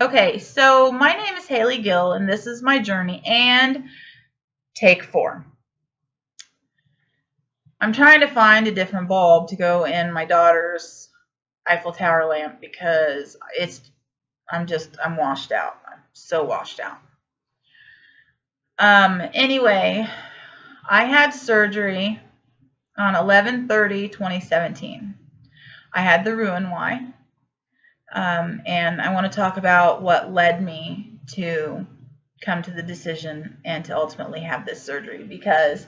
Okay, so my name is Haley Gill, and this is my journey, and take 4. I'm trying to find a different bulb to go in my daughter's Eiffel Tower lamp because I'm washed out. I'm so washed out. Anyway, I had surgery on 11/30/2017. I had the Roux-en-Y, and I want to talk about what led me to come to the decision and to ultimately have this surgery, because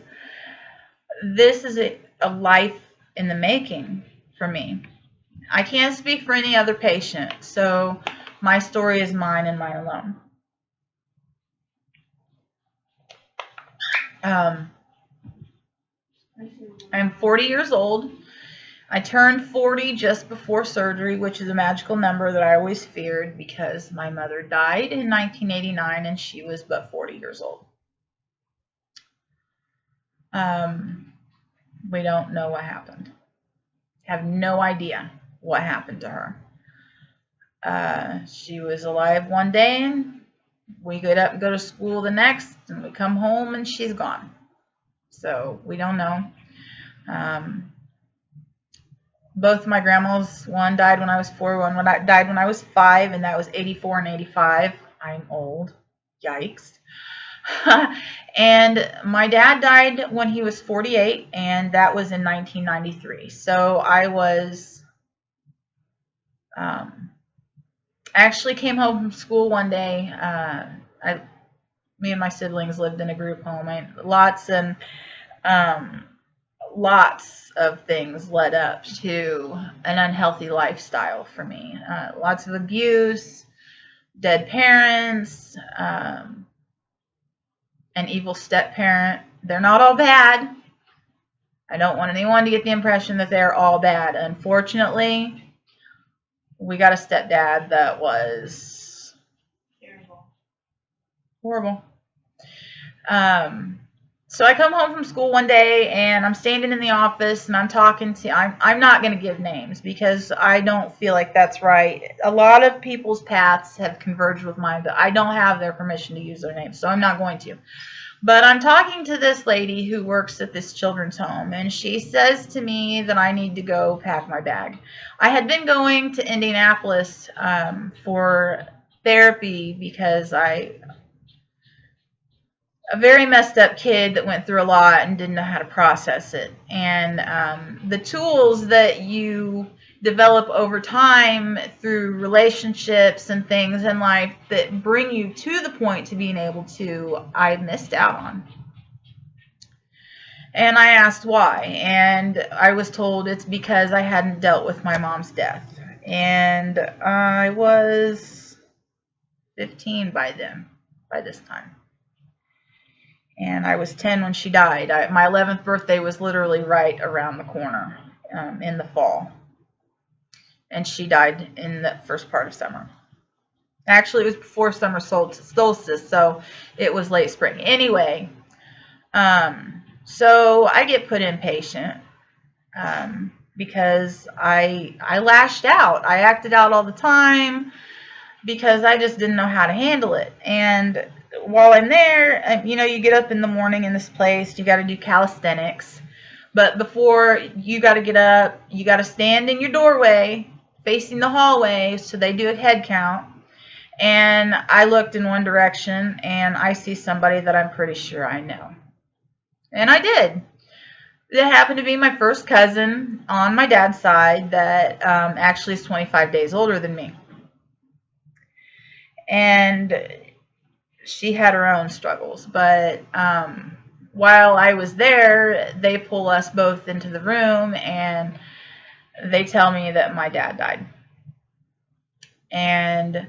this is a life in the making for me. I can't speak for any other patient, so my story is mine and mine alone. I'm 40 years old. I turned 40 just before surgery, which is a magical number that I always feared because my mother died in 1989 and she was but 40 years old. We don't know what happened. Have no idea what happened to her. She was alive one day and we get up and go to school the next, and we come home and she's gone. So we don't know. Both my grandmas, one died when I was 4, one died when I was 5, and that was 84 and 85. I'm old. Yikes. And my dad died when he was 48, and that was in 1993. So I was, actually came home from school one day. Me and my siblings lived in a group home. Lots of things led up to an unhealthy lifestyle for me. Lots of abuse, dead parents, an evil step parent. They're not all bad. I don't want anyone to get the impression that they're all bad. Unfortunately, we got a stepdad that was horrible. So I come home from school one day and I'm standing in the office and I'm talking to, I'm not going to give names because I don't feel like that's right. A lot of people's paths have converged with mine, but I don't have their permission to use their names, so I'm not going to. But I'm talking to this lady who works at this children's home, and she says to me that I need to go pack my bag. I had been going to Indianapolis for therapy because a very messed up kid that went through a lot and didn't know how to process it. And the tools that you develop over time through relationships and things in life that bring you to the point to being able to, I missed out on. And I asked why, and I was told it's because I hadn't dealt with my mom's death. And I was 15 by this time. And I was 10 when she died. My 11th birthday was literally right around the corner in the fall. And she died in the first part of summer. Actually, it was before summer solstice, so it was late spring. Anyway, so I get put inpatient because I lashed out. I acted out all the time because I just didn't know how to handle it. And while I'm there, you get up in the morning in this place, you got to do calisthenics. But before you got to get up, you got to stand in your doorway facing the hallway so they do a head count. And I looked in one direction and I see somebody that I'm pretty sure I know. And I did. It happened to be my first cousin on my dad's side that actually is 25 days older than me. And she had her own struggles, but while I was there, they pull us both into the room and they tell me that my dad died. And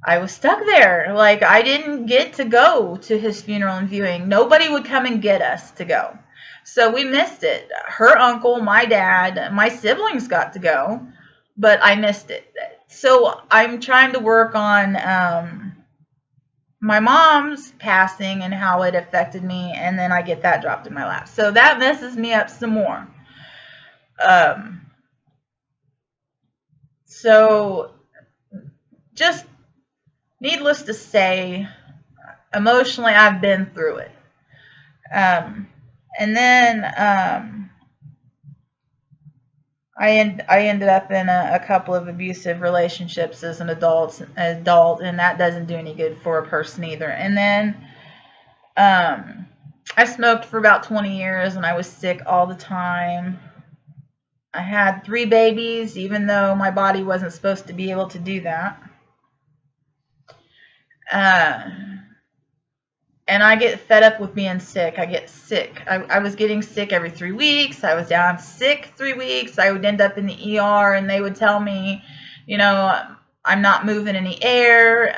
I was stuck there. Like, I didn't get to go to his funeral and viewing. Nobody would come and get us to go. So we missed it. Her uncle, my dad, my siblings got to go, but I missed it. So I'm trying to work on my mom's passing and how it affected me, and then I get that dropped in my lap. So that messes me up some more. So just needless to say, emotionally, I've been through it. And then I ended up in a couple of abusive relationships as an adult, and that doesn't do any good for a person either. And then I smoked for about 20 years, and I was sick all the time. I had 3 babies, even though my body wasn't supposed to be able to do that. Uh, and I get fed up with being sick. I get sick. I was getting sick every 3 weeks. I was down sick 3 weeks. I would end up in the ER, and they would tell me, I'm not moving any air.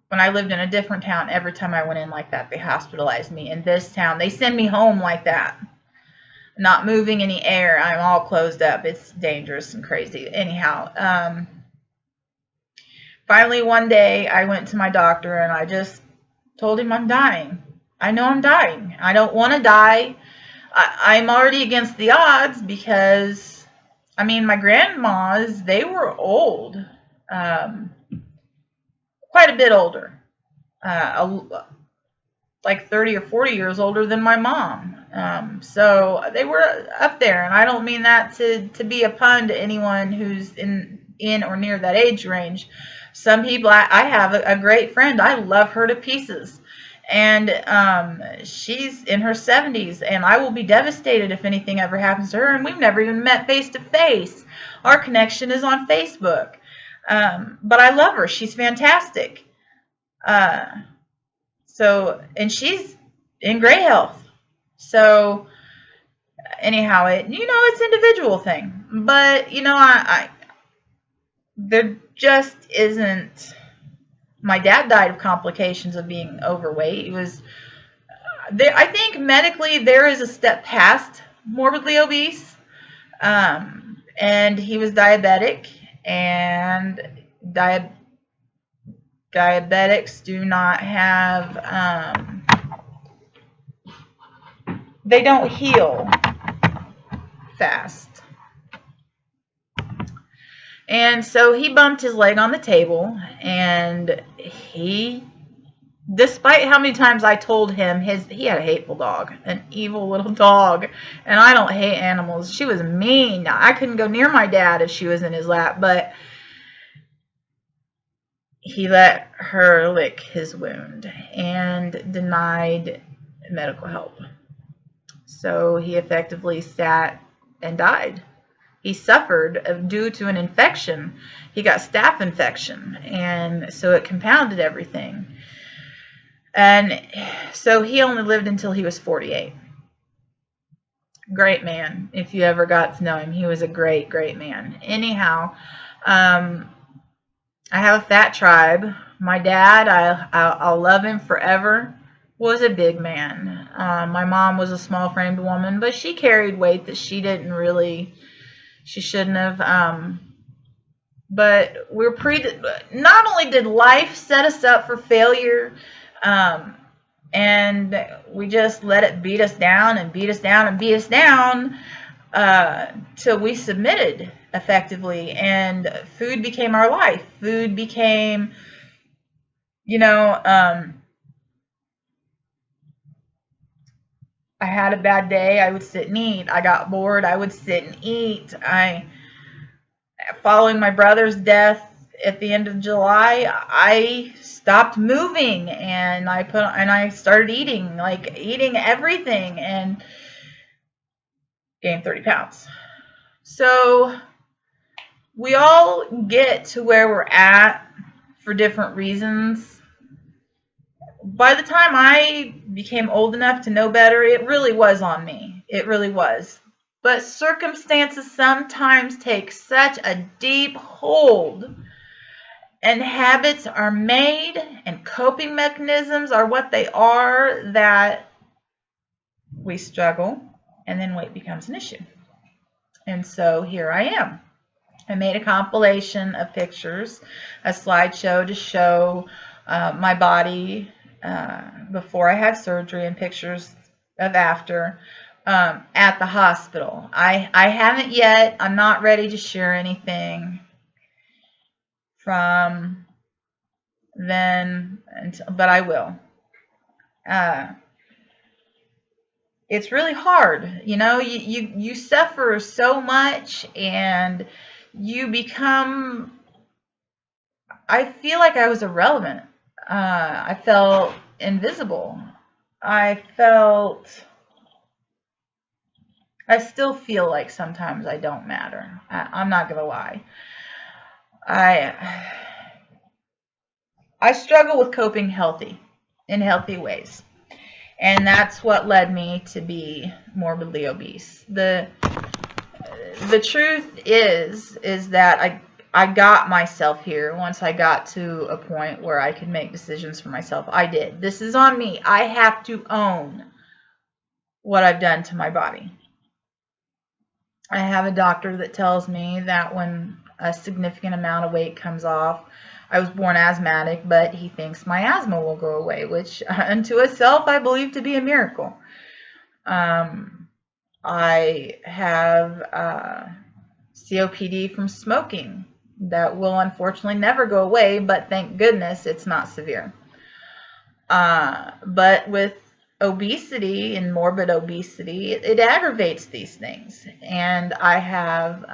When I lived in a different town, every time I went in like that, they hospitalized me. In this town, they send me home like that. Not moving any air. I'm all closed up. It's dangerous and crazy. Anyhow, finally one day I went to my doctor and I just told him I'm dying. I know I'm dying. I don't want to die. I'm already against the odds because, my grandmas, they were old. Quite a bit older. Like 30 or 40 years older than my mom. So they were up there, and I don't mean that to be a pun to anyone who's in or near that age range. Some people, I have a great friend. I love her to pieces. And she's in her 70s, and I will be devastated if anything ever happens to her. And we've never even met face to face. Our connection is on Facebook. But I love her. She's fantastic. And she's in great health. So anyhow, it's an individual thing. But there just isn't. My dad died of complications of being overweight. It was there. I think medically there is a step past morbidly obese, and he was diabetic, and diabetics do not have. They don't heal fast. And so he bumped his leg on the table, and despite how many times I told him he had a hateful dog, an evil little dog, and I don't hate animals. She was mean. I couldn't go near my dad if she was in his lap, but he let her lick his wound and denied medical help. So he effectively sat and died. He suffered due to an infection. He got staph infection, and so it compounded everything. And so he only lived until he was 48. Great man. If you ever got to know him, he was a great, great man. Anyhow, I have a fat tribe. My dad, I'll love him forever, was a big man. My mom was a small-framed woman, but she carried weight that she shouldn't have. But not only did life set us up for failure, and we just let it beat us down and beat us down and beat us down till we submitted effectively, and food became our life. Food became, I had a bad day, I would sit and eat. I got bored, I would sit and eat. Following my brother's death at the end of July, I stopped moving, and I started eating everything, and gained 30 pounds. So we all get to where we're at for different reasons. By the time I became old enough to know better, it really was on me. It really was. But circumstances sometimes take such a deep hold, and habits are made, and coping mechanisms are what they are, that we struggle, and then weight becomes an issue. And so here I am. I made a compilation of pictures, a slideshow to show my body before I had surgery, and pictures of after at the hospital. I haven't yet. I'm not ready to share anything from but I will. It's really hard. You suffer so much, and you become, I feel like I was irrelevant. I felt invisible. I still feel like sometimes I don't matter. I'm not gonna lie. I struggle with coping in healthy ways, and that's what led me to be morbidly obese. The truth is that I got myself here once I got to a point where I could make decisions for myself. I did. This is on me. I have to own what I've done to my body. I have a doctor that tells me that when a significant amount of weight comes off, I was born asthmatic, but he thinks my asthma will go away, which unto itself I believe to be a miracle. I have COPD from smoking that will unfortunately never go away, but thank goodness it's not severe. But with obesity and morbid obesity, it aggravates these things. And I have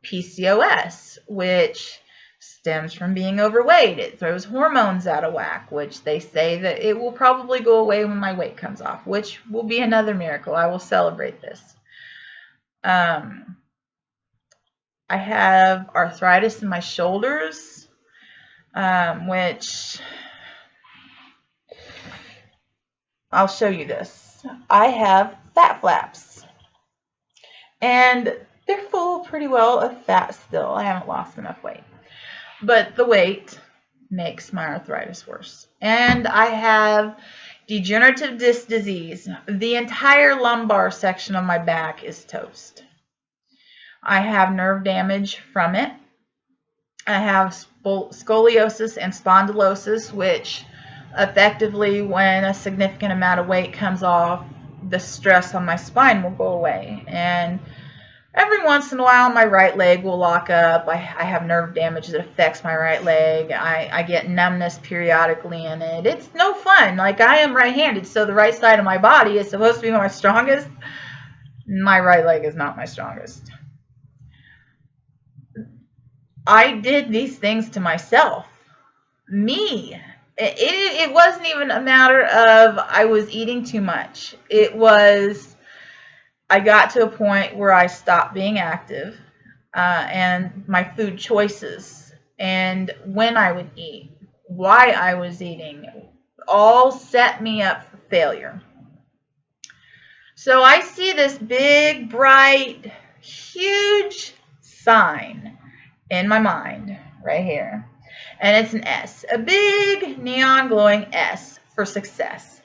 PCOS, which stems from being overweight. It throws hormones out of whack, which they say that it will probably go away when my weight comes off, which will be another miracle. I will celebrate this. I have arthritis in my shoulders, which I'll show you this. I have fat flaps, and they're full pretty well of fat still. I haven't lost enough weight, but the weight makes my arthritis worse. And I have degenerative disc disease. The entire lumbar section of my back is toast. I have nerve damage from it. I have scoliosis and spondylosis, which effectively, when a significant amount of weight comes off, the stress on my spine will go away. And every once in a while, my right leg will lock up. I have nerve damage that affects my right leg. I get numbness periodically in it. It's no fun. Like, I am right-handed, so the right side of my body is supposed to be my strongest. My right leg is not my strongest. I did these things to myself. Me. It wasn't even a matter of I was eating too much. It was, I got to a point where I stopped being active, and my food choices and when I would eat, why I was eating, all set me up for failure. So I see this big, bright, huge sign in my mind right here. And it's an S, a big neon glowing S for success.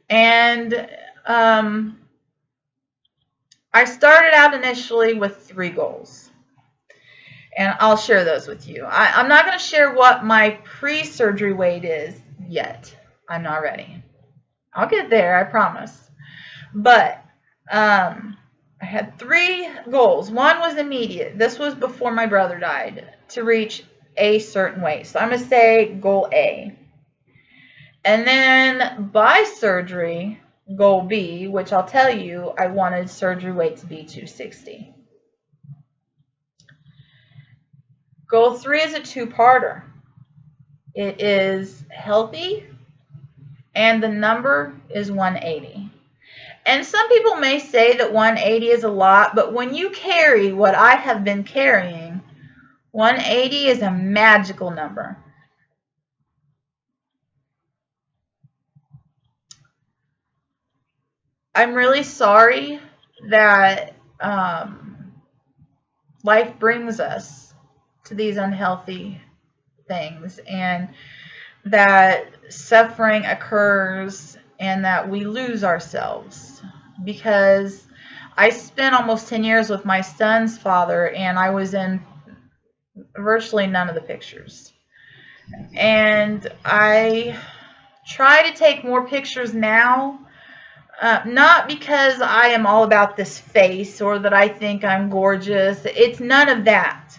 And I started out initially with 3 goals. And I'll share those with you. I'm not going to share what my pre-surgery weight is yet. I'm not ready. I'll get there, I promise. But I had 3 goals. One was immediate. This was before my brother died, to reach a certain weight. So I'm going to say goal A. And then by surgery, goal B, which I'll tell you, I wanted surgery weight to be 260. Goal 3 is a 2-parter. It is healthy, and the number is 180. And some people may say that 180 is a lot, but when you carry what I have been carrying, 180 is a magical number. I'm really sorry that life brings us to these unhealthy things, and that suffering occurs, and that we lose ourselves. Because I spent almost 10 years with my son's father, and I was in virtually none of the pictures. And I try to take more pictures now, not because I am all about this face or that I think I'm gorgeous. It's none of that.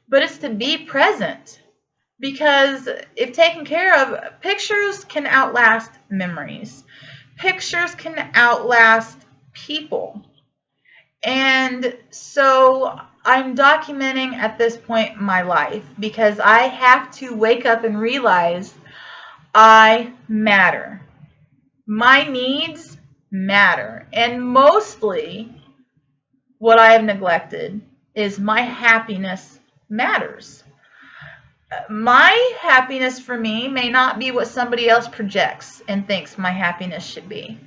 But it's to be present. Because if taken care of, pictures can outlast memories. Pictures can outlast people. And so I'm documenting at this point my life because I have to wake up and realize I matter. My needs matter. And mostly what I have neglected is my happiness matters. My happiness for me may not be what somebody else projects and thinks my happiness should be.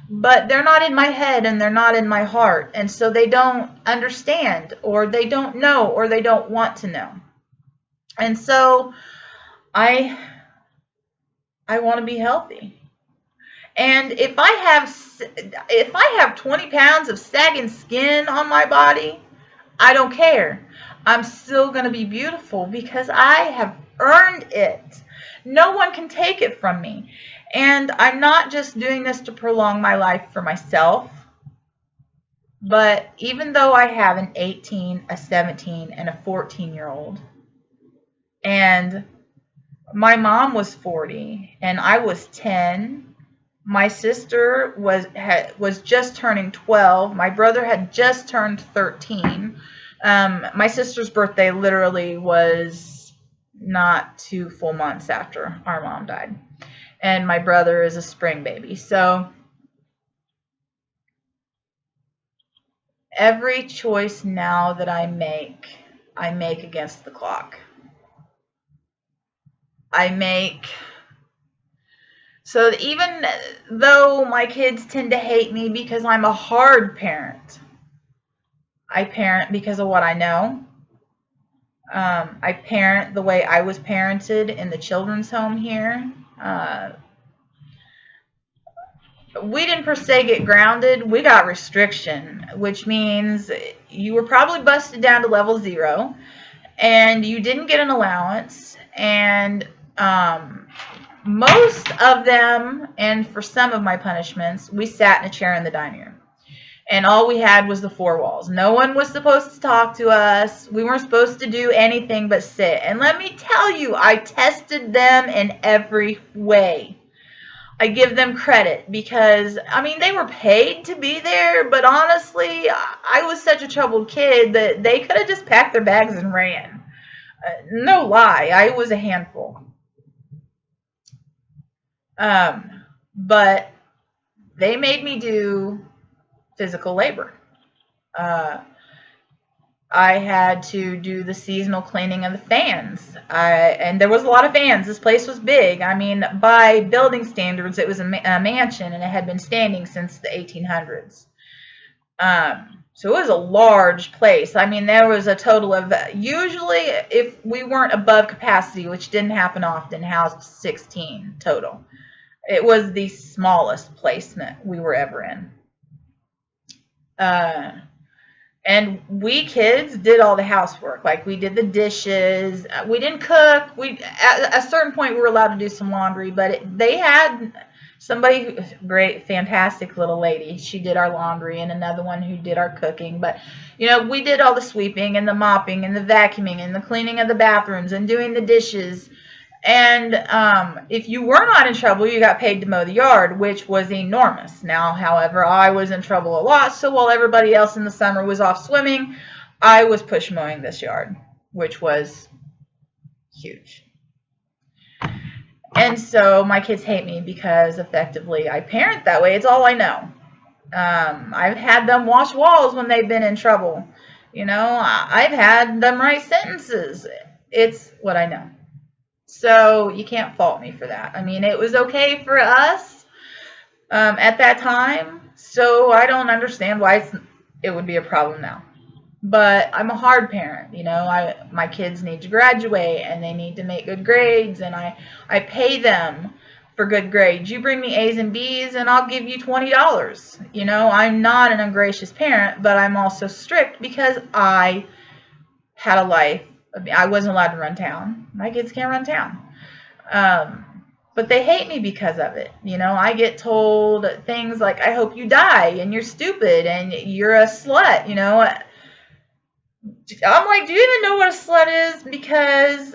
But they're not in my head and they're not in my heart. And so they don't understand, or they don't know, or they don't want to know. And so I want to be healthy. And if I have 20 pounds of sagging skin on my body, I don't care. I'm still going to be beautiful because I have earned it. No one can take it from me. And I'm not just doing this to prolong my life for myself, but even though I have an 18, a 17, and a 14-year-old, and my mom was 40 and I was 10, my sister was just turning 12, my brother had just turned 13. My sister's birthday literally was not 2 full months after our mom died. And my brother is a spring baby. So every choice now that I make against the clock. So even though my kids tend to hate me because I'm a hard parent, I parent because of what I know. I parent the way I was parented in the children's home here. We didn't per se get grounded. We got restriction, which means you were probably busted down to level 0, and you didn't get an allowance. And most of them, and for some of my punishments, we sat in a chair in the dining room. And all we had was the 4 walls. No one was supposed to talk to us. We weren't supposed to do anything but sit. And let me tell you, I tested them in every way. I give them credit because, I mean, they were paid to be there, but honestly, I was such a troubled kid that they could have just packed their bags and ran. No lie, I was a handful. But they made me do physical labor. I had to do the seasonal cleaning of the fans. And there was a lot of fans. This place was big. I mean, by building standards, it was a mansion, and it had been standing since the 1800s. So it was a large place. I mean, there was a total of, usually if we weren't above capacity, which didn't happen often, housed 16 total. It was the smallest placement we were ever in. And we kids did all the housework. Like, we did the dishes. We didn't cook. At a certain point, we were allowed to do some laundry, but they had somebody, great, fantastic little lady. She did our laundry, and another one who did our cooking. But, we did all the sweeping and the mopping and the vacuuming and the cleaning of the bathrooms and doing the dishes. And if you were not in trouble, you got paid to mow the yard, which was enormous. Now, however, I was in trouble a lot, so while everybody else in the summer was off swimming, I was push mowing this yard, which was huge. And so my kids hate me because effectively I parent that way. It's all I know. I've had them wash walls when they've been in trouble. I've had them write sentences. It's what I know. So you can't fault me for that. I mean, it was okay for us at that time, so I don't understand why it would be a problem now. But I'm a hard parent, my kids need to graduate and they need to make good grades, and I pay them for good grades. You bring me A's and B's and I'll give you $20. I'm not an ungracious parent, but I'm also strict because I had a life. I wasn't allowed to run town. My kids can't run town. But they hate me because of it. I get told things like, I hope you die, and you're stupid, and you're a slut. I'm like, do you even know what a slut is? Because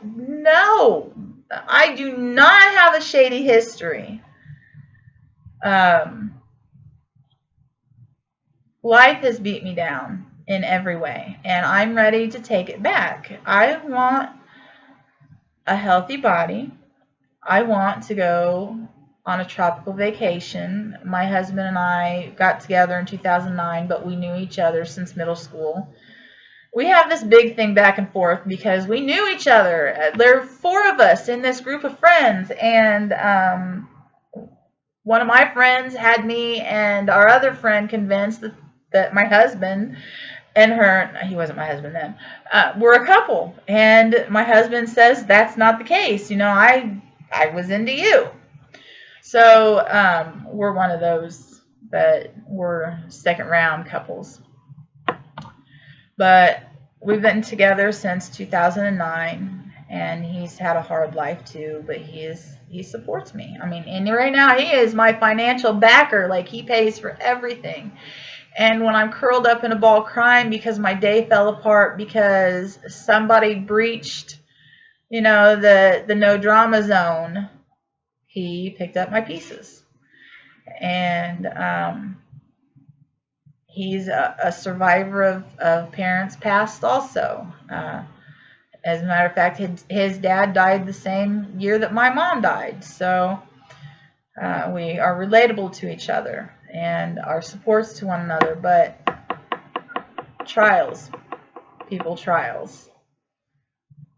no, I do not have a shady history. Um, Life has beat me down in every way, and I'm ready to take it back. I want a healthy body. I want to go on a tropical vacation. My husband and I got together in 2009, but we knew each other since middle school. We have this big thing back and forth because we knew each other. There are four of us in this group of friends, and one of my friends had me and our other friend convinced that my husband and her, he wasn't my husband then, were a couple. And my husband says that's not the case. I was into you. So we're one of those that were second round couples. But we've been together since 2009, and he's had a hard life too, but he supports me. I mean, and right now he is my financial backer. Like, he pays for everything. And when I'm curled up in a ball crying because my day fell apart because somebody breached, the no drama zone, he picked up my pieces. And he's a survivor of parents past also. As a matter of fact, his dad died the same year that my mom died. So we are relatable to each other and our supports to one another. But trials, trials.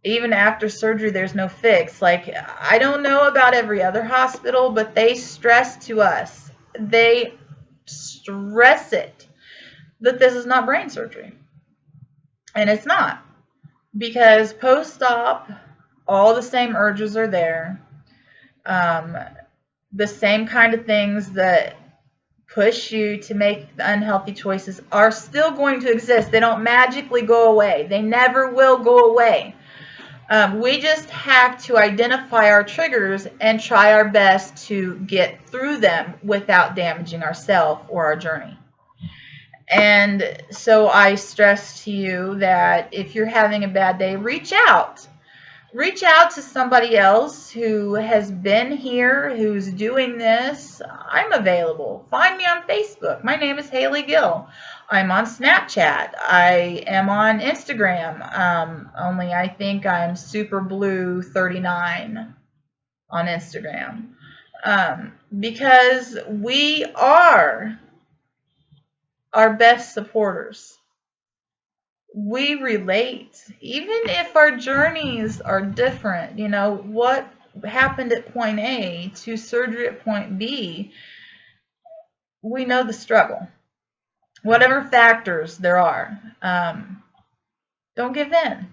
Even after surgery, there's no fix. Like, I don't know about every other hospital, but they stress to us. They stress it that this is not brain surgery. And it's not. Because post-op, all the same urges are there. The same kind of things that push you to make the unhealthy choices are still going to exist. They don't magically go away. They never will go away. We just have to identify our triggers and try our best to get through them without damaging ourselves or our journey. And so I stress to you that if you're having a bad day, reach out. Reach out to somebody else who has been here, who's doing this. I'm available. Find me on Facebook. My name is Haley Gill. I'm on Snapchat. I am on Instagram. Only I think I'm SuperBlue39 on Instagram. Because we are our best supporters. We relate, even if our journeys are different. What happened at point A to surgery at point B, we know the struggle. Whatever factors there are, don't give in.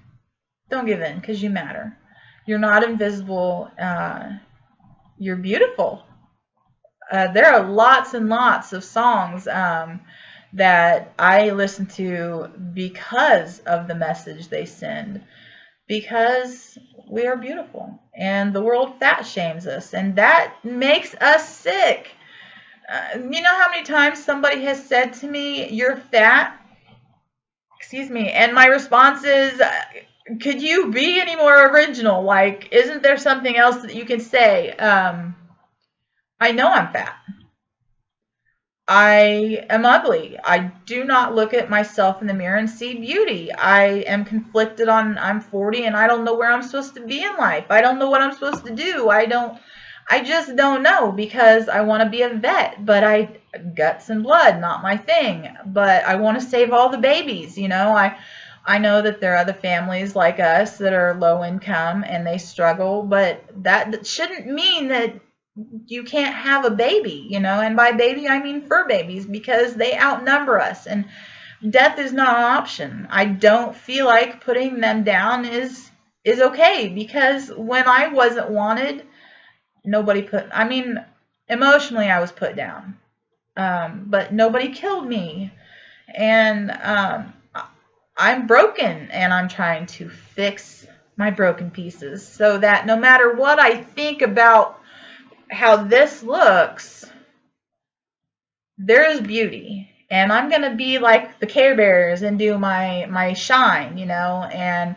Don't give in, because you matter. You're not invisible. You're beautiful. There are lots and lots of songs that I listen to because of the message they send. Because we are beautiful, and the world fat shames us, and that makes us sick. You know how many times somebody has said to me, "You're fat"? Excuse me. And my response is, could you be any more original? Like, isn't there something else that you can say? I know I'm fat. I am ugly. I do not look at myself in the mirror and see beauty. I am conflicted on, I'm 40 and I don't know where I'm supposed to be in life. I don't know what I'm supposed to do. I just don't know, because I want to be a vet, but guts and blood, not my thing. But I want to save all the babies. I know that there are other families like us that are low income and they struggle, but that shouldn't mean that you can't have a baby, and by baby I mean fur babies, because they outnumber us, and death is not an option. I don't feel like putting them down is okay, because when I wasn't wanted, emotionally I was put down, but nobody killed me. And I'm broken, and I'm trying to fix my broken pieces so that no matter what I think about how this looks, there is beauty. And I'm going to be like the Care Bears and do my shine, and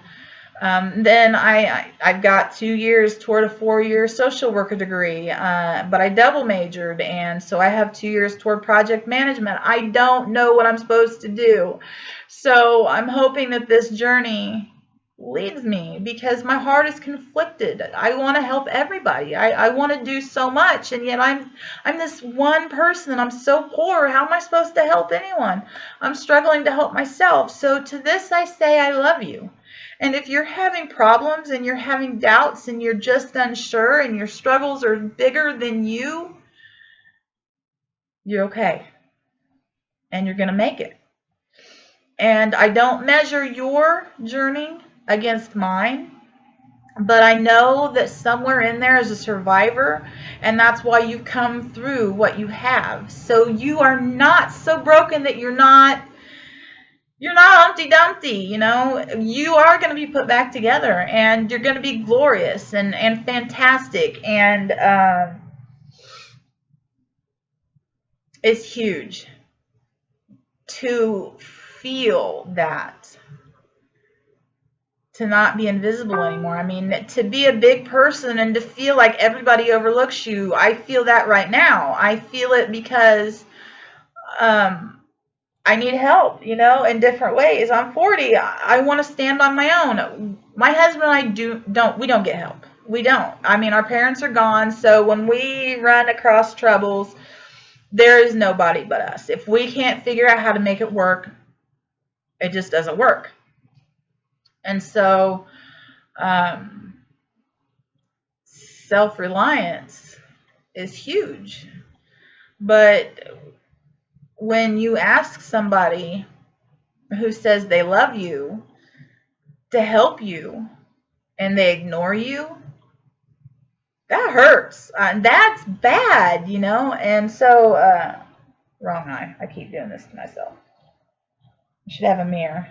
then I've got 2 years toward a 4-year social worker degree, but I double majored, and so I have 2 years toward project management. I don't know what I'm supposed to do. So I'm hoping that this journey leads me, because my heart is conflicted. I want to help everybody. I want to do so much, and yet I'm this one person and I'm so poor. How am I supposed to help anyone? I'm struggling to help myself. So to this I say I love you. And if you're having problems and you're having doubts and you're just unsure and your struggles are bigger than you're okay. And you're going to make it. And I don't measure your journey against mine, but I know that somewhere in there is a survivor, and that's why you've come through what you have. So you are not so broken that you're not Humpty Dumpty, you are going to be put back together, and you're going to be glorious and fantastic, and it's huge to feel that, to not be invisible anymore. I mean, to be a big person and to feel like everybody overlooks you. I feel that right now. I feel it because I need help, in different ways. I'm 40. I want to stand on my own. My husband and I we don't get help. We don't. I mean, our parents are gone, so when we run across troubles, there is nobody but us. If we can't figure out how to make it work, it just doesn't work. And so, self-reliance is huge. But when you ask somebody who says they love you to help you and they ignore you, that hurts. That's bad, And so, wrong eye. I keep doing this to myself. I should have a mirror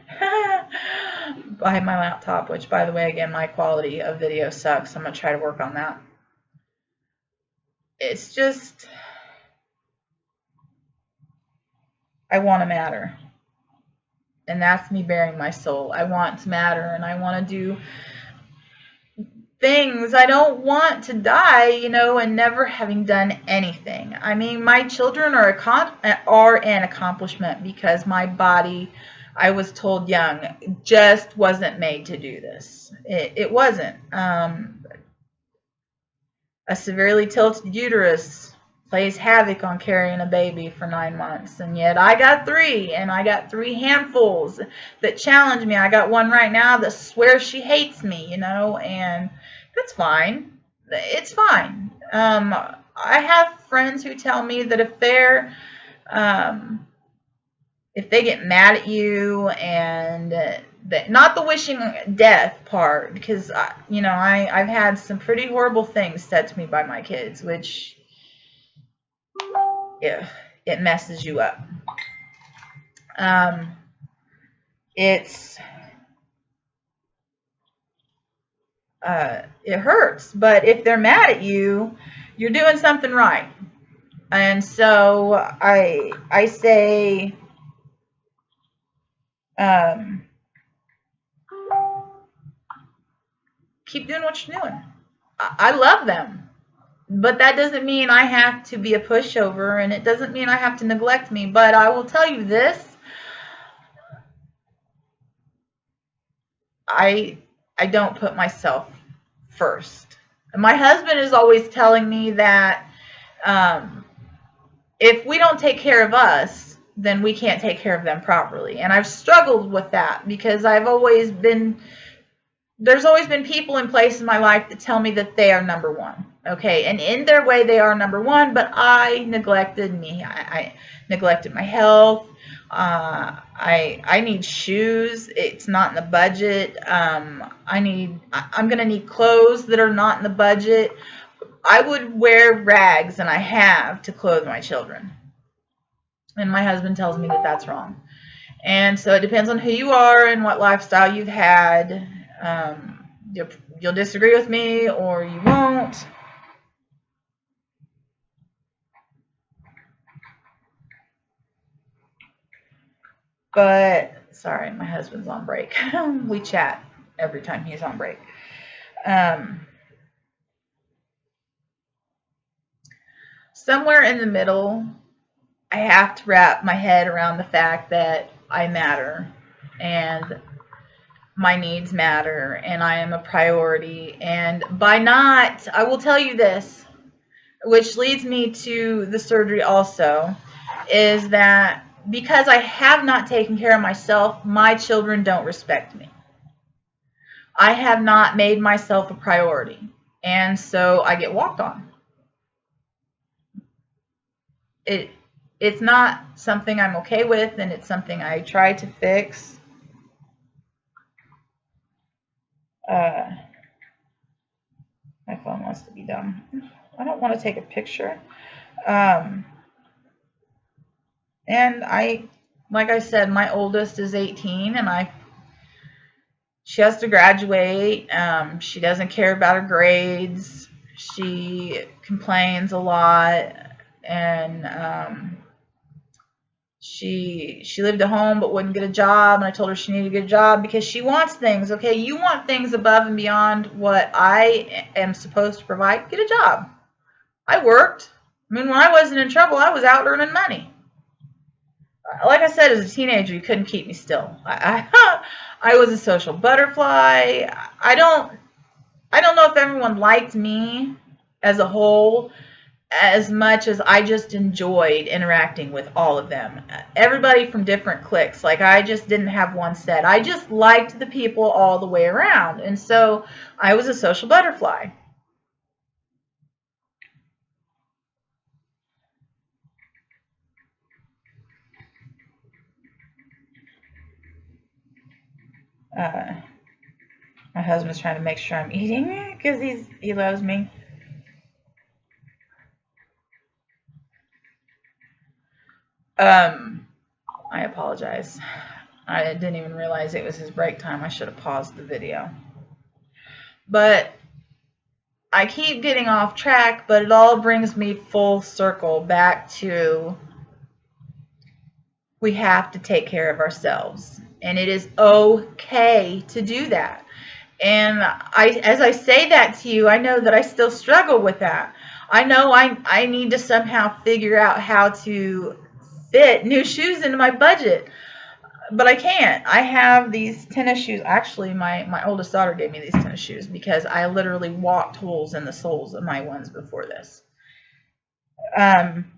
behind my laptop, which, by the way, again, my quality of video sucks. I'm going to try to work on that. It's just, I want to matter. And that's me bearing my soul. I want to matter, and I want to do things. I don't want to die, and never having done anything. I mean, my children are an accomplishment, because my body, I was told young, just wasn't made to do this. It wasn't. A severely tilted uterus plays havoc on carrying a baby for 9 months, and yet I got 3, and I got 3 handfuls that challenge me. I got one right now that swears she hates me, and that's fine. It's fine. I have friends who tell me that if they get mad at you, and not the wishing death part, because I've had some pretty horrible things said to me by my kids, which it messes you up. It hurts, but if they're mad at you, you're doing something right. And so I say, keep doing what you're doing. I love them, but that doesn't mean I have to be a pushover, and it doesn't mean I have to neglect me. But I will tell you this: I don't put myself first. My husband is always telling me that if we don't take care of us, then we can't take care of them properly. And I've struggled with that, because there's always been people in place in my life that tell me that they are number one. Okay, and in their way they are number one, but I neglected me. I neglected my health. I need shoes. It's not in the budget. I'm gonna need clothes that are not in the budget. I would wear rags, and I have, to clothe my children. And my husband tells me that that's wrong. And so it depends on who you are and what lifestyle you've had. You'll disagree with me, or you won't. But sorry, my husband's on break. We chat every time he's on break. Um, Somewhere in the middle, I have to wrap my head around the fact that I matter and my needs matter and I am a priority. And by not, I will tell you this, which leads me to the surgery also, is that because I have not taken care of myself, my children don't respect me. I have not made myself a priority. And so I get walked on. It it's not something I'm okay with, and it's something I try to fix. Uh, my phone wants to be dumb. I don't want to take a picture. Um, and like I said, my oldest is 18, and she has to graduate. She doesn't care about her grades. She complains a lot, and she lived at home but wouldn't get a job, and I told her she needed to get a job because she wants things. Okay, you want things above and beyond what I am supposed to provide. Get a job. I worked. I mean, when I wasn't in trouble, I was out earning money. Like I said, as a teenager, you couldn't keep me still. I was a social butterfly. I don't know if everyone liked me as a whole as much as I just enjoyed interacting with all of them. Everybody from different cliques. Like, I just didn't have one set. I just liked the people all the way around. And so I was a social butterfly. Uh, my husband's trying to make sure I'm eating because he loves me. Um, I apologize. I didn't even realize it was his break time. I should have paused the video. But I keep getting off track, but it all brings me full circle back to we have to take care of ourselves. And it is okay to do that. And as I say that to you, I know that I still struggle with that. I know I need to somehow figure out how to fit new shoes into my budget, but I can't. I have these tennis shoes. Actually, my oldest daughter gave me these tennis shoes because I literally walked holes in the soles of my ones before this. Um,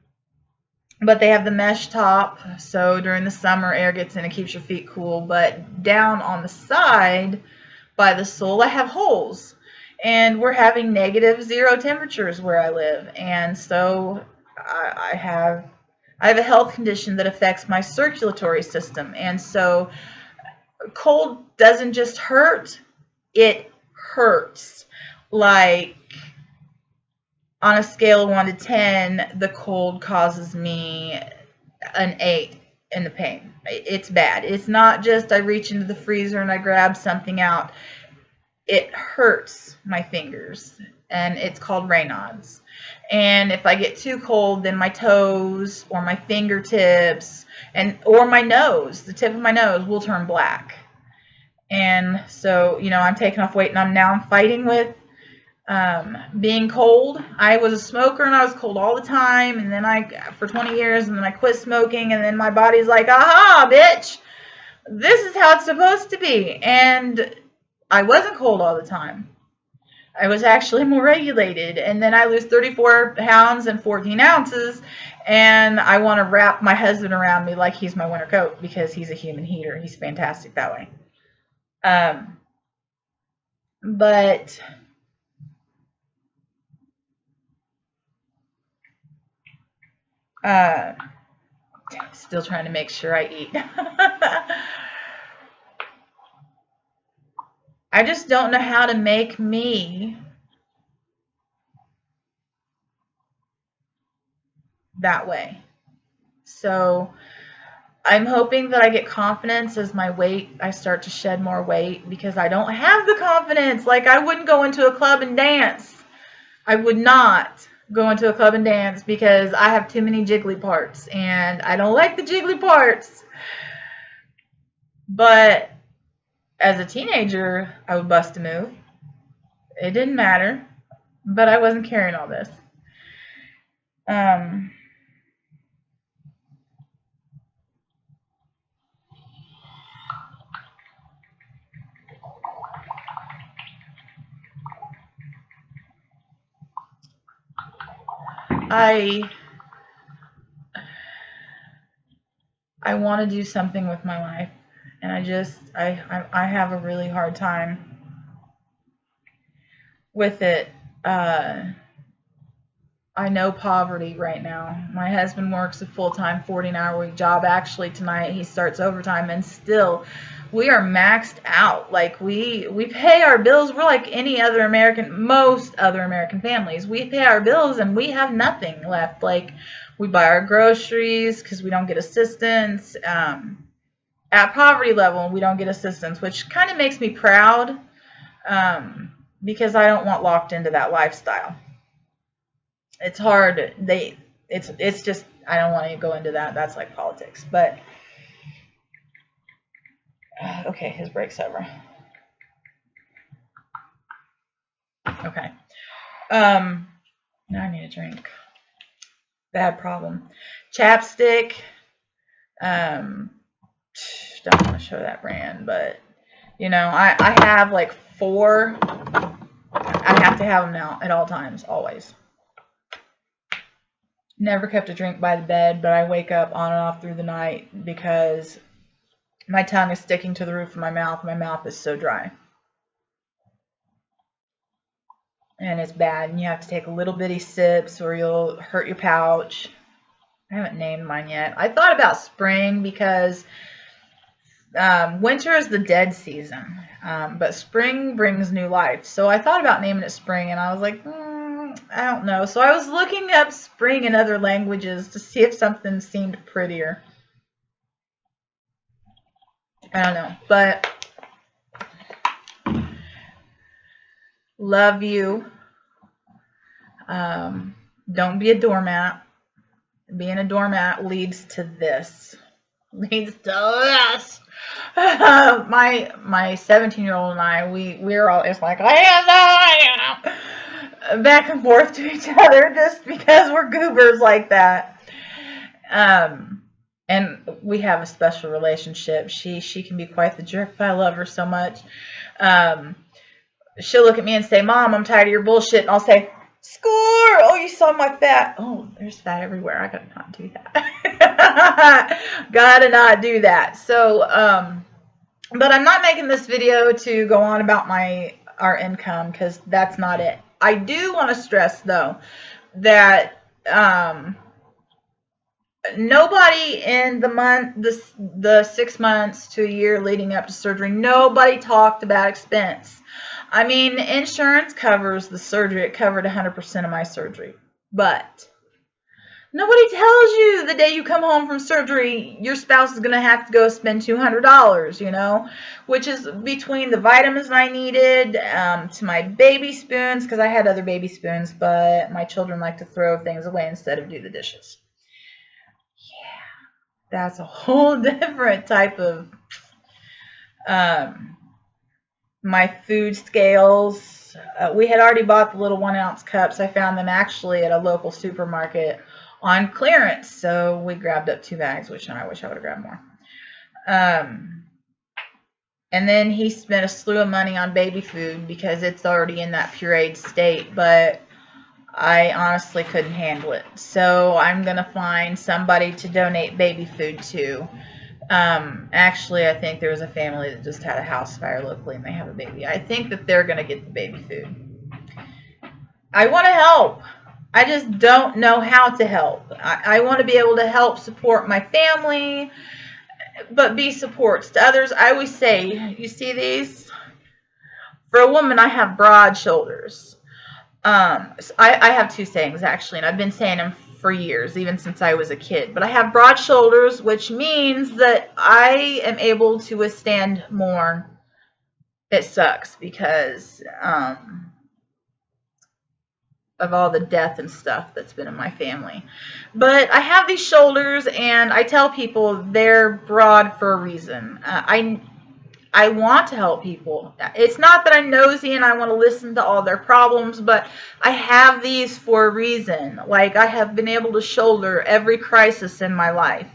but they have the mesh top, so during the summer, air gets in and keeps your feet cool. But down on the side by the sole, I have holes. And we're having -0 temperatures where I live. And so I have a health condition that affects my circulatory system. And so cold doesn't just hurt, it hurts. Like, on a scale of 1 to 10, the cold causes me an 8 in the pain. It's bad. It's not just I reach into the freezer and I grab something out. It hurts my fingers, and it's called Raynaud's. And if I get too cold, then my toes or my fingertips or my nose, the tip of my nose, will turn black. And so, I'm taking off weight, and I'm fighting with being cold. I was a smoker and I was cold all the time, and then for 20 years, and then I quit smoking, and then my body's like, aha, bitch, this is how it's supposed to be. And I wasn't cold all the time. I was actually more regulated. And then I lose 34 pounds and 14 ounces, and I want to wrap my husband around me like he's my winter coat because he's a human heater. He's fantastic that way. But still trying to make sure I eat. I just don't know how to make me that way. So I'm hoping that I get confidence as I start to shed more weight, because I don't have the confidence. Like, I wouldn't go into a club and dance. I would not go into a club and dance because I have too many jiggly parts, and I don't like the jiggly parts. But as a teenager, I would bust a move. It didn't matter, but I wasn't carrying all this. Um, I I want to do something with my life, and I have a really hard time with it. Uh, I know poverty right now. My husband works a full-time 14-hour-week job. Actually, tonight he starts overtime, and still we are maxed out. Like we pay our bills. We're like any other most other American families. We pay our bills and we have nothing left. Like we buy our groceries because we don't get assistance. At poverty level, we don't get assistance, which kind of makes me proud, because I don't want locked into that lifestyle. It's hard. It's just I don't want to go into that. That's like politics. But okay, his break's over. Okay. Now I need a drink. Bad problem. Chapstick. Um, don't want to show that brand, but I have like 4. I have to have them now at all times, always. Never kept a drink by the bed, but I wake up on and off through the night because my tongue is sticking to the roof of my mouth. My mouth is so dry. And it's bad. And you have to take little bitty sips or you'll hurt your pouch. I haven't named mine yet. I thought about spring because winter is the dead season, but spring brings new life. So I thought about naming it spring, and I was like, I don't know. So I was looking up spring in other languages to see if something seemed prettier. I don't know, but love you. Don't be a doormat. Being a doormat leads to this. Leads to this. My 17-year-old and I, we're all it's like back and forth to each other just because we're goobers like that. And we have a special relationship. She can be quite the jerk, but I love her so much. She'll look at me and say, "Mom, I'm tired of your bullshit," and I'll say, "Score! Oh, you saw my fat. Oh, there's fat everywhere. I gotta not do that. Gotta not do that." So, but I'm not making this video to go on about our income because that's not it. I do want to stress though that nobody in the 6 months to a year leading up to surgery, nobody talked about expense. I mean, insurance covers the surgery. It covered 100% of my surgery. But nobody tells you the day you come home from surgery, your spouse is going to have to go spend $200, which is between the vitamins I needed, to my baby spoons, because I had other baby spoons, but my children like to throw things away instead of do the dishes. Yeah, that's a whole different type of my food scales. We had already bought the little 1-ounce cups. I found them actually at a local supermarket on clearance. So we grabbed up 2 bags, which I wish I would have grabbed more. And then he spent a slew of money on baby food because it's already in that pureed state. But I honestly couldn't handle it. So I'm going to find somebody to donate baby food to. Actually, I think there was a family that just had a house fire locally and they have a baby. I think that they're going to get the baby food. I want to help. I just don't know how to help. I want to be able to help support my family, but be supports to others. I always say, you see these? For a woman, I have broad shoulders. So I have 2 sayings actually, and I've been saying them for years, even since I was a kid. But I have broad shoulders, which means that I am able to withstand more. It sucks because of all the death and stuff that's been in my family. But I have these shoulders, and I tell people they're broad for a reason. I want to help people. It's not that I'm nosy and I want to listen to all their problems, but I have these for a reason. Like, I have been able to shoulder every crisis in my life.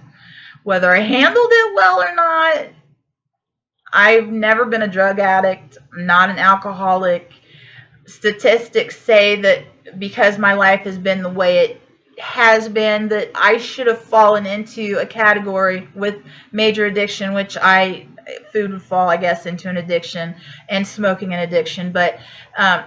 Whether I handled it well or not, I've never been a drug addict. I'm not an alcoholic. Statistics say that because my life has been the way it has been, that I should have fallen into a category with major addiction, which food would fall, I guess, into an addiction, and smoking an addiction, but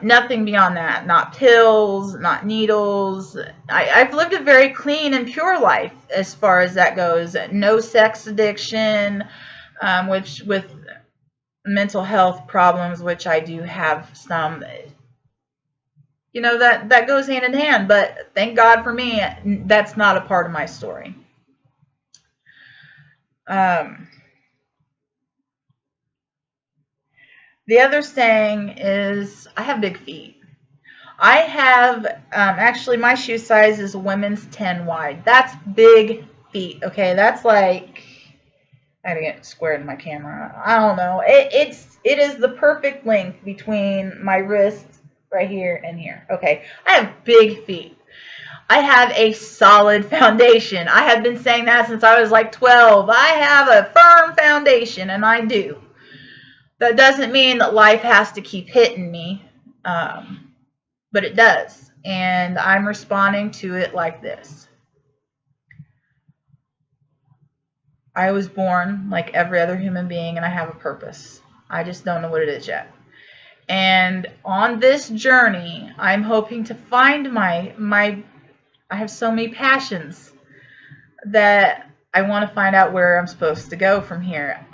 nothing beyond that. Not pills, not needles. I've lived a very clean and pure life as far as that goes. No sex addiction, which with mental health problems, which I do have some, that goes hand in hand, but thank God for me, that's not a part of my story. The other saying is, I have big feet. I have, actually, my shoe size is women's 10 wide. That's big feet, okay? That's like, I gotta get squared in my camera. I don't know. It is the perfect length between my wrist right here and here. Okay, I have big feet. I have a solid foundation. I have been saying that since I was like 12. I have a firm foundation, and I do. That doesn't mean that life has to keep hitting me, but it does. And I'm responding to it like this. I was born like every other human being, and I have a purpose. I just don't know what it is yet. And on this journey, I'm hoping to find my I have so many passions that I want to find out where I'm supposed to go from here.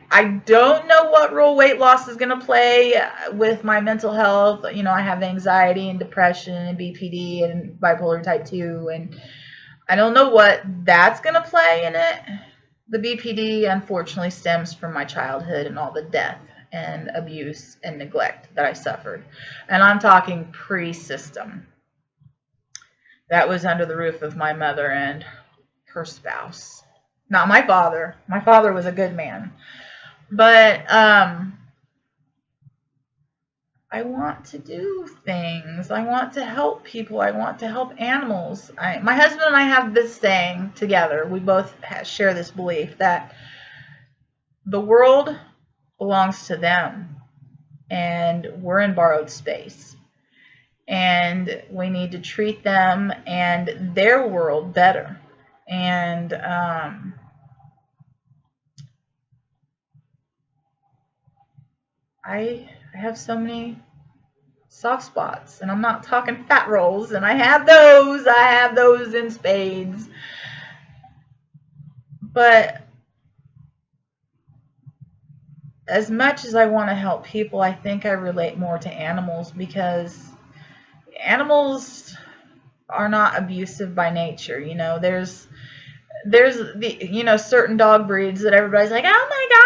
I don't know what role weight loss is going to play with my mental health. I have anxiety and depression and BPD and bipolar type 2, and I don't know what that's going to play in it. The BPD, unfortunately, stems from my childhood and all the death and abuse and neglect that I suffered. And I'm talking pre-system. That was under the roof of my mother and her spouse. Not my father. My father was a good man. But I want to do things. I want to help people. I want to help animals. My husband and I have this saying together. We both share this belief that the world belongs to them, and we're in borrowed space. And we need to treat them and their world better. And I have so many soft spots, and I'm not talking fat rolls, and I have those in spades. But as much as I want to help people, I think I relate more to animals, because animals are not abusive by nature. There's the certain dog breeds that everybody's like, oh my god,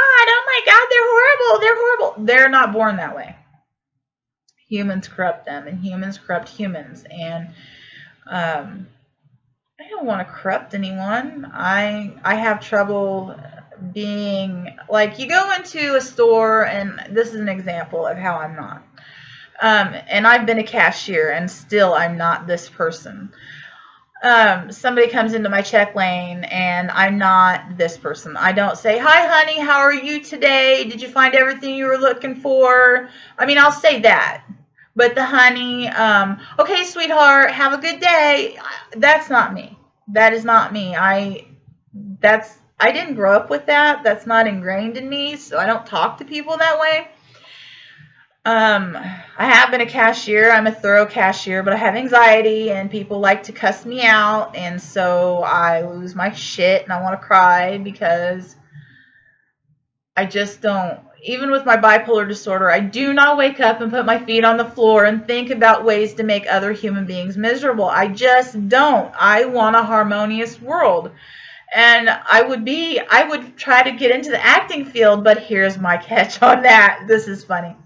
they're horrible. They're not born that way. Humans corrupt them, and humans corrupt humans, and I don't want to corrupt anyone. I have trouble being like, you go into a store, and this is an example of how I'm not. And I've been a cashier, and still I'm not this person. Somebody comes into my check lane, and I'm not this person. I don't say, hi, honey, how are you today? Did you find everything you were looking for? I mean, I'll say that. But the honey, okay, sweetheart, have a good day. That's not me. That is not me. I didn't grow up with that. That's not ingrained in me, so I don't talk to people that way. I have been a cashier. I'm a thorough cashier, but I have anxiety, and people like to cuss me out, and so I lose my shit, and I want to cry, because I just don't. Even with my bipolar disorder, I do not wake up and put my feet on the floor and think about ways to make other human beings miserable. I just don't. I want a harmonious world. And I would try to get into the acting field, but here's my catch on that. This is funny.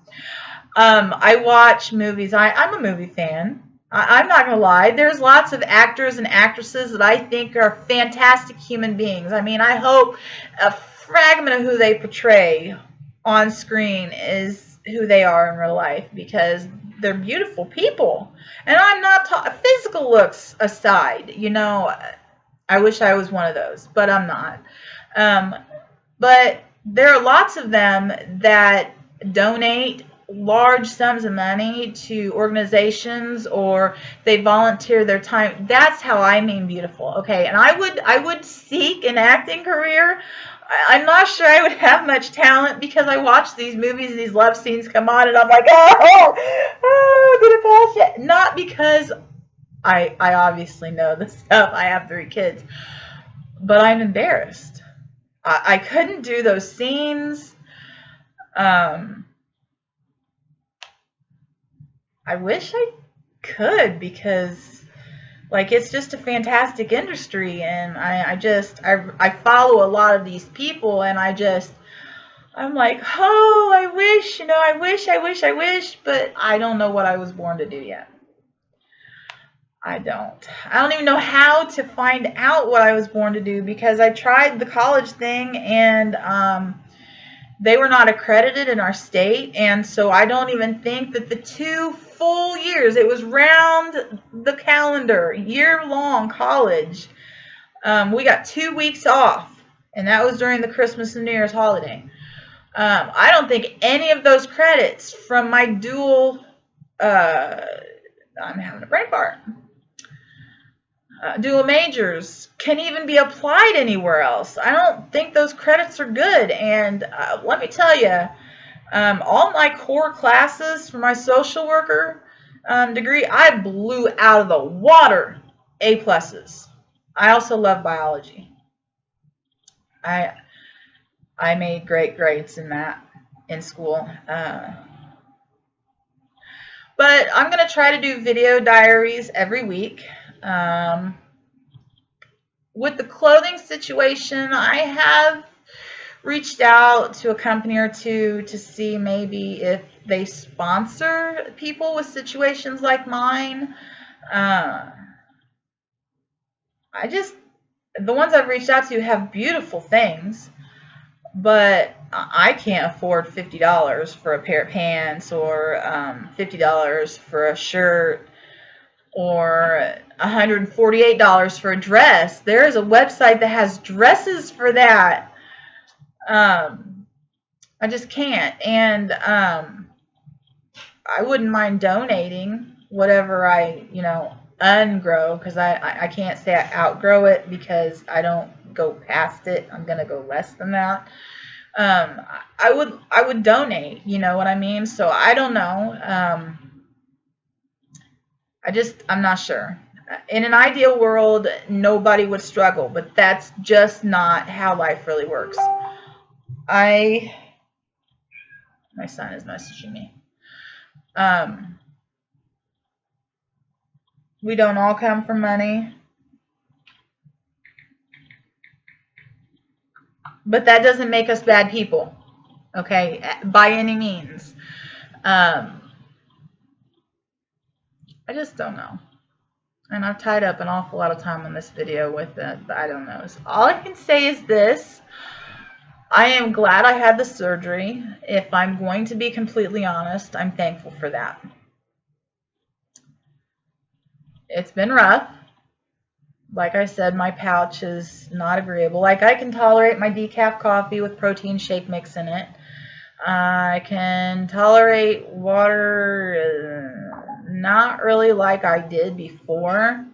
I watch movies. I'm a movie fan. I'm not gonna lie. There's lots of actors and actresses that I think are fantastic human beings. I mean, I hope a fragment of who they portray on screen is who they are in real life, because they're beautiful people. And I'm not physical looks aside. I wish I was one of those, but I'm not. Um, but there are lots of them that donate large sums of money to organizations, or they volunteer their time. That's how I mean beautiful. Okay, and I would seek an acting career. I'm not sure I would have much talent, because I watch these movies and these love scenes come on, and I'm like, oh, did it pass yet? Not because I obviously know the stuff. I have 3 kids, but I'm embarrassed. I couldn't do those scenes. Um, I wish I could, because like it's just a fantastic industry, and I follow a lot of these people, and I'm like, oh, I wish, I wish, but I don't know what I was born to do yet. I don't even know how to find out what I was born to do, because I tried the college thing, and they were not accredited in our state, and so I don't even think that the 2 full years, it was round the calendar, year-long college, we got 2 weeks off, and that was during the Christmas and New Year's holiday. I don't think any of those credits from my dual, I'm having a brain fart, dual majors can even be applied anywhere else. I don't think those credits are good. And let me tell you, all my core classes for my social worker degree, I blew out of the water A pluses. I also love biology. I I made great grades in that in school. But I'm going to try to do video diaries every week. With the clothing situation, I have reached out to a company or two to see maybe if they sponsor people with situations like mine. Uh, the ones I've reached out to have beautiful things, but I can't afford $50 for a pair of pants, or $50 for a shirt, or $148 for a dress. There is a website that has dresses for that. I just can't. And I wouldn't mind donating whatever I, ungrow, because I can't say I outgrow it, because I don't go past it. I'm going to go less than that. I would donate, you know what I mean? So I don't know. I'm not sure. In an ideal world, nobody would struggle, but that's just not how life really works. My son is messaging me. We don't all come from money, but that doesn't make us bad people, okay, by any means. I just don't know. And I've tied up an awful lot of time on this video with the I don't knows. All I can say is this. I am glad I had the surgery. If I'm going to be completely honest, I'm thankful for that. It's been rough. Like I said, my pouch is not agreeable. Like, I can tolerate my decaf coffee with protein shake mix in it. I can tolerate water, not really like I did before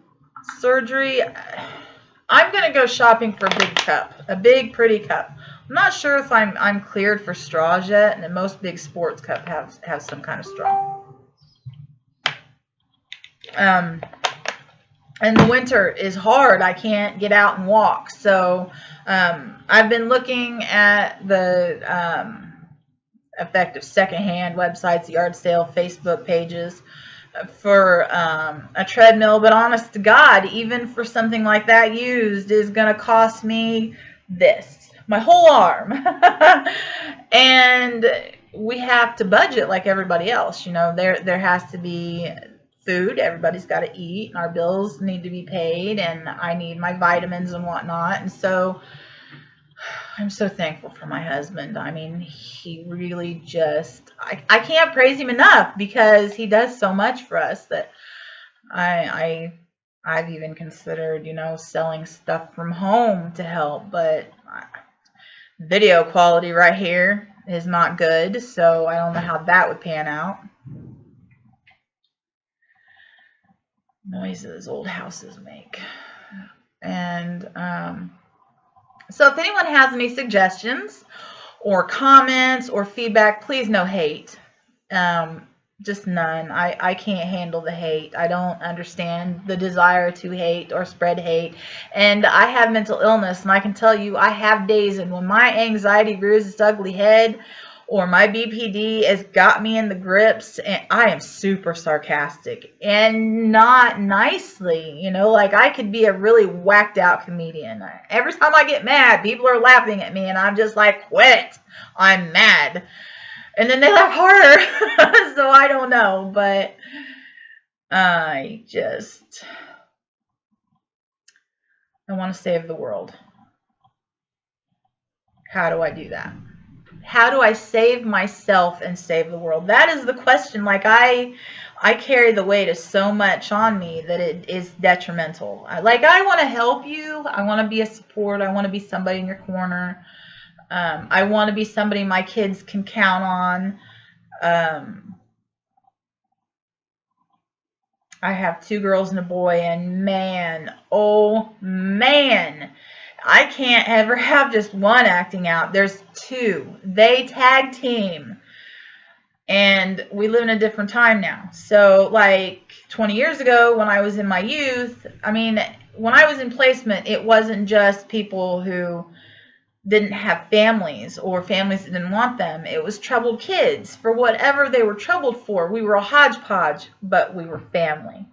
surgery. I'm going to go shopping for a big cup, a big, pretty cup. I'm not sure if I'm cleared for straws yet, and most big sports cup have some kind of straw. And the winter is hard. I can't get out and walk. So I've been looking at the effective secondhand websites, yard sale, Facebook pages for a treadmill. But honest to God, even for something like that used, is going to cost me this, my whole arm. And we have to budget like everybody else. You know, there has to be food. Everybody's got to eat, and our bills need to be paid, and I need my vitamins and whatnot. And so I'm so thankful for my husband. I mean, he really just, I can't praise him enough because he does so much for us that I've even considered, you know, selling stuff from home to help, but video quality right here is not good, so I don't know how that would pan out. Noises old houses make. And so if anyone has any suggestions or comments or feedback, please no hate. Just none. I can't handle the hate. I don't understand the desire to hate or spread hate. And I have mental illness, and I can tell you I have days and when my anxiety rears its ugly head or my BPD has got me in the grips, and I am super sarcastic and not nicely, you know, like I could be a really whacked out comedian. Every time I get mad, people are laughing at me and I'm just like, quit. I'm mad. And then they laugh harder. So I don't know, but I want to save the world. How do I do that? How do I save myself and save the world? That is the question. Like I carry the weight of so much on me that it is detrimental. I want to help you. I want to be a support. I want to be somebody in your corner. I want to be somebody my kids can count on. I have 2 girls and a boy, and man, oh man, I can't ever have just one acting out. There's 2. They tag team. And we live in a different time now. So like 20 years ago when I was in my youth, I mean, when I was in placement, it wasn't just people who didn't have families or families that didn't want them. It was troubled kids for whatever they were troubled for. We were a hodgepodge, but we were family.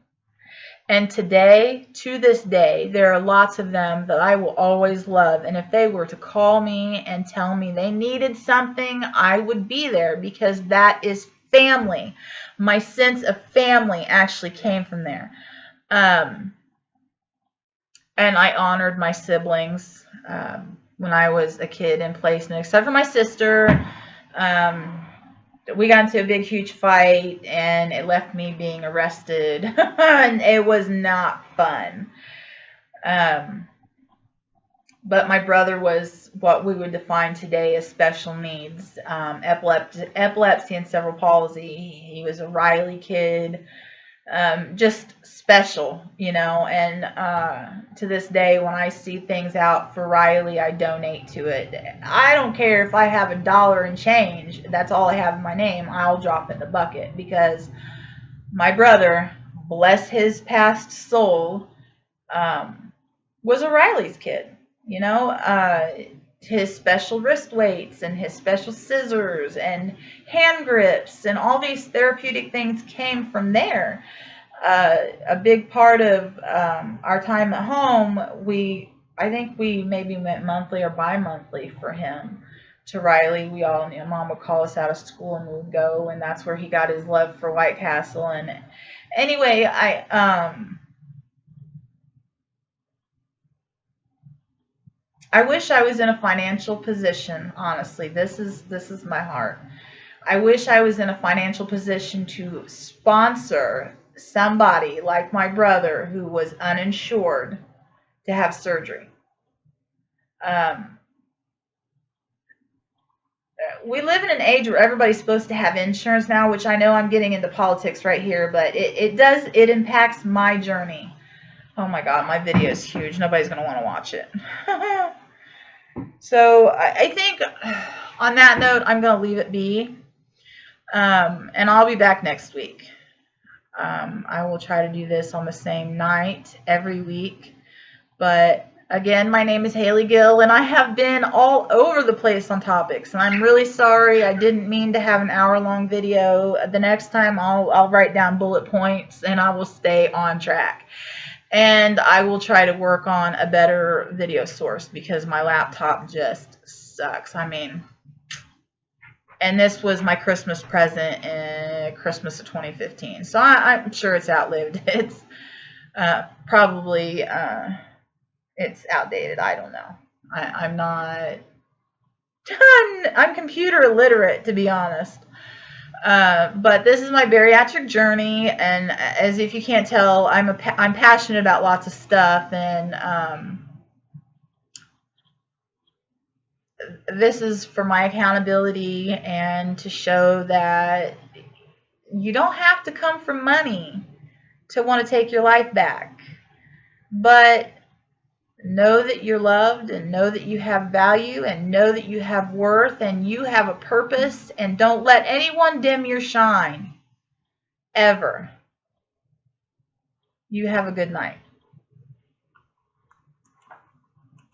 And today, to this day, there are lots of them that I will always love. And if they were to call me and tell me they needed something, I would be there because that is family. My sense of family actually came from there. And I honored my siblings when I was a kid in placement, except for my sister. We got into a big, huge fight, and it left me being arrested, and it was not fun. But my brother was what we would define today as special needs, epilepsy and cerebral palsy. He was a Riley kid. Just special, you know, and to this day, when I see things out for Riley, I donate to it. I don't care if I have $1 and change, that's all I have in my name, I'll drop it in the bucket because my brother, bless his past soul, was a Riley's kid, you know, his special wrist weights and his special scissors and hand grips and all these therapeutic things came from there. A big part of our time at home, I think we maybe went monthly or bi-monthly for him to Riley. We all, you know, Mom would call us out of school and we would go, and that's where he got his love for White Castle. And anyway, I wish I was in a financial position, honestly. This is my heart. I wish I was in a financial position to sponsor somebody like my brother who was uninsured to have surgery. We live in an age where everybody's supposed to have insurance now, which I know I'm getting into politics right here, but it impacts my journey. Oh my God, my video is huge. Nobody's going to want to watch it. So I think on that note, I'm going to leave it be. And I'll be back next week. I will try to do this on the same night every week. But again, my name is Haley Gill, and I have been all over the place on topics. And I'm really sorry. I didn't mean to have an hour-long video. The next time, I'll write down bullet points, and I will stay on track. And I will try to work on a better video source because my laptop just sucks. I mean, And this was my Christmas present in Christmas of 2015. So I'm sure it's outlived. It's probably it's outdated. I don't know. I'm not. I'm computer illiterate, to be honest. But this is my bariatric journey, and as if you can't tell, I'm passionate about lots of stuff, and this is for my accountability and to show that you don't have to come from money to want to take your life back, but know that you're loved and know that you have value and know that you have worth and you have a purpose, and don't let anyone dim your shine ever. You have a good night.